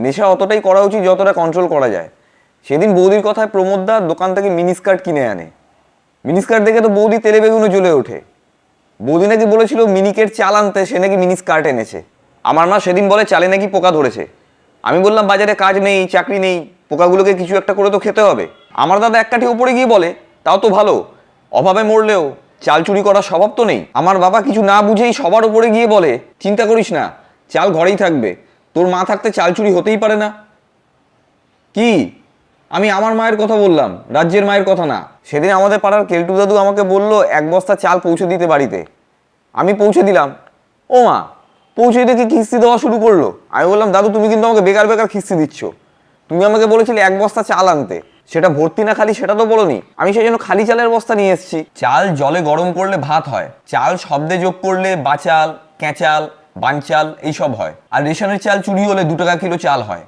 নেশা অতটাই করা উচিত যতটা কন্ট্রোল করা যায়। সেদিন বৌদির কথায় প্রমোদদার দোকান থেকে মিনিস্কার্ট কিনে আনে। মিনিস্কার্ট দেখে তো বৌদি তেলে বেগুনে জ্বলে ওঠে। বৌদি নাকি বলেছিল মিনিকেট চাল আনতে, সে নাকি মিনিস্কার্ট এনেছে। আমার মা সেদিন বলে চালে নাকি পোকা ধরেছে। আমি বললাম বাজারে কাজ নেই, চাকরি নেই, পোকাগুলোকে কিছু একটা করে তো খেতে হবে। আমার দাদা এক কাঠি ওপরে গিয়ে বলে, তাও তো ভালো, অভাবে মরলেও চাল চুরি করার স্বভাব তো নেই। আমার বাবা কিছু না বুঝেই সবার উপরে গিয়ে বলে, চিন্তা করিস না, চাল ঘরেই থাকবে, তোর মা থাকতে চাল চুরি হতেই পারে না। কি? আমি আমার মায়ের কথা বললাম, রাজ্যের মায়ের কথা না। সেদিন আমাদের পাড়ার কেলটু দাদু আমাকে বলল 1 বস্তা চাল পৌঁছে দিতে বাড়িতে। আমি পৌঁছে দিলাম। ও মা, পৌঁছে দিতে কি কিস্তি দেওয়া শুরু করলো। আমি বললাম, দাদু তুমি কিন্তু আমাকে বেকার বেকার কিস্তি দিচ্ছ। তুমি আমাকে বলেছিলে 1 বস্তা চাল আনতে, সেটা ভর্তি না খালি সেটা তো বলোনি। আমি সেই জন্য খালি চালের বস্তা নিয়ে এসেছি। চাল জলে গরম করলে ভাত হয়, চাল শব্দে যোগ করলে বাচাল, ক্যাঁচাল, বানচাল এইসব হয়। আর রেশনের চাল চুরি হলে 2 টাকা কিলো চাল হয়।